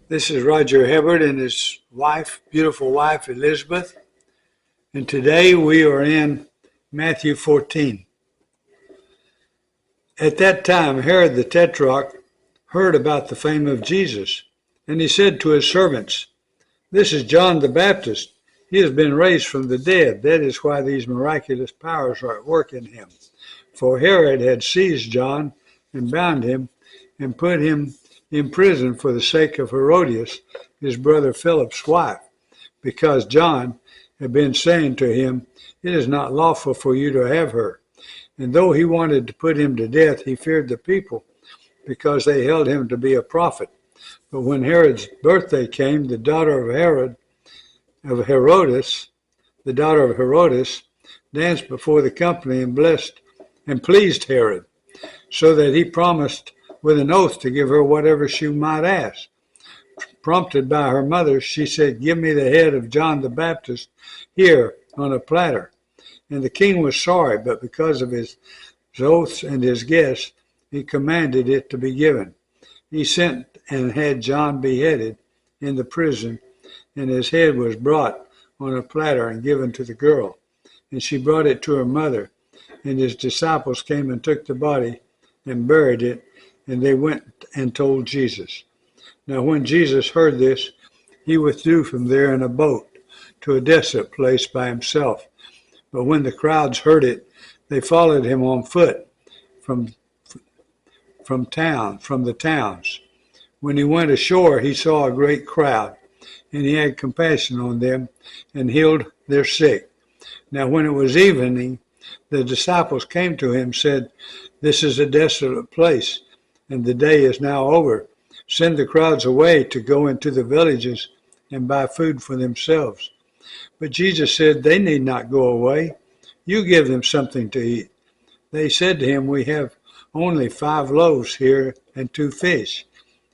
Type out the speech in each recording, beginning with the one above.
This is Roger Hibbert and his wife, beautiful wife, Elizabeth. And today we are in Matthew 14. At that time, Herod the Tetrarch heard about the fame of Jesus, and he said to his servants, "This is John the Baptist. He has been raised from the dead. That is why these miraculous powers are at work in him." For Herod had seized John and bound him and put him in prison for the sake of Herodias, his brother Philip's wife, because John had been saying to him, "It is not lawful for you to have her." And though he wanted to put him to death, he feared the people, because they held him to be a prophet. But when Herod's birthday came, the daughter of Herodias, danced before the company and pleased Herod, so that he promised with an oath to give her whatever she might ask. Prompted by her mother, she said, "Give me the head of John the Baptist here on a platter." And the king was sorry, but because of his oaths and his guests, he commanded it to be given. He sent and had John beheaded in the prison, and his head was brought on a platter and given to the girl. And she brought it to her mother, and his disciples came and took the body and buried it, and they went and told Jesus. Now when Jesus heard this, he withdrew from there in a boat to a desolate place by himself. But when the crowds heard it, they followed him on foot from the towns. When he went ashore, he saw a great crowd, and he had compassion on them and healed their sick. Now when it was evening, the disciples came to him and said, "This is a desolate place, and the day is now over. Send the crowds away to go into the villages and buy food for themselves." But Jesus said, "They need not go away. You give them something to eat." They said to him, "We have only 5 loaves here and 2 fish.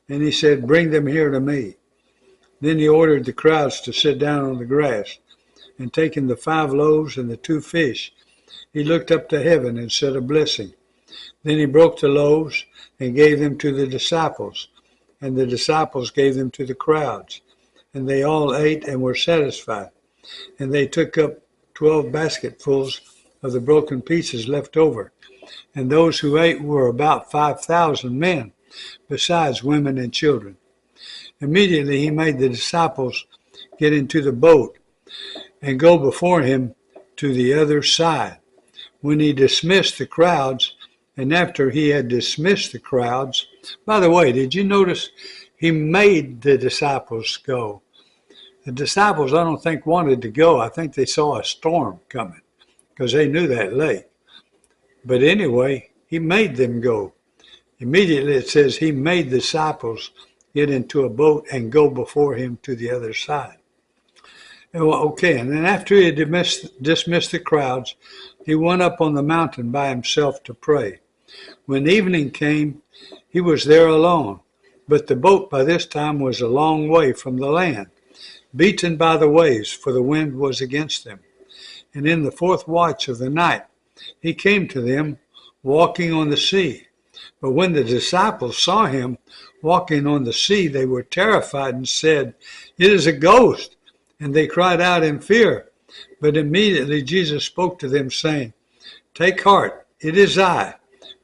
And he said, "Bring them here to me." Then he ordered the crowds to sit down on the grass. And taking the 5 loaves and the 2 fish, he looked up to heaven and said a blessing. Then he broke the loaves and gave them to the disciples, and the disciples gave them to the crowds. And they all ate and were satisfied. And they took up 12 basketfuls of the broken pieces left over. And those who ate were about 5,000 men, besides women and children. Immediately he made the disciples get into the boat and go before him to the other side. When he dismissed the crowds, and after he had dismissed the crowds, by the way, did you notice he made the disciples go? The disciples, I don't think, wanted to go. I think they saw a storm coming because they knew that lake. But anyway, he made them go. Immediately it says he made the disciples get into a boat and go before him to the other side. Okay, and then after he had dismissed the crowds, he went up on the mountain by himself to pray. When evening came, he was there alone, but the boat by this time was a long way from the land, beaten by the waves, for the wind was against them. And in the 4th watch of the night, he came to them walking on the sea. But when the disciples saw him walking on the sea, they were terrified and said, "It is a ghost." And they cried out in fear. But immediately Jesus spoke to them, saying, "Take heart, it is I.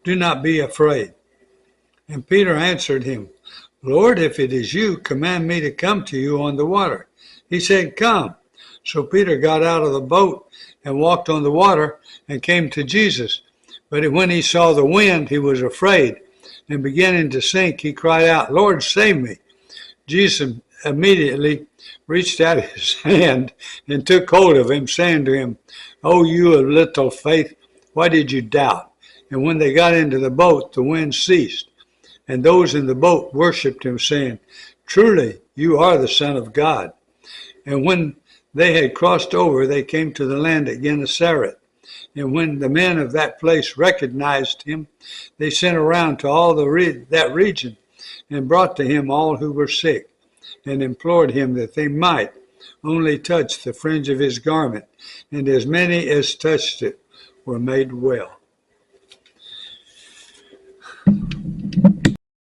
Do not be afraid." And Peter answered him, "Lord, if it is you, command me to come to you on the water." He said, "Come." So Peter got out of the boat and walked on the water and came to Jesus. But when he saw the wind, he was afraid, and beginning to sink, he cried out, "Lord, save me." Jesus immediately reached out his hand and took hold of him, saying to him, "Oh, you of little faith, why did you doubt?" And when they got into the boat, the wind ceased, and those in the boat worshipped him, saying, "Truly, you are the Son of God." And when they had crossed over, they came to the land at Gennesaret. And when the men of that place recognized him, they sent around to all that region and brought to him all who were sick, and implored him that they might only touch the fringe of his garment. And as many as touched it were made well.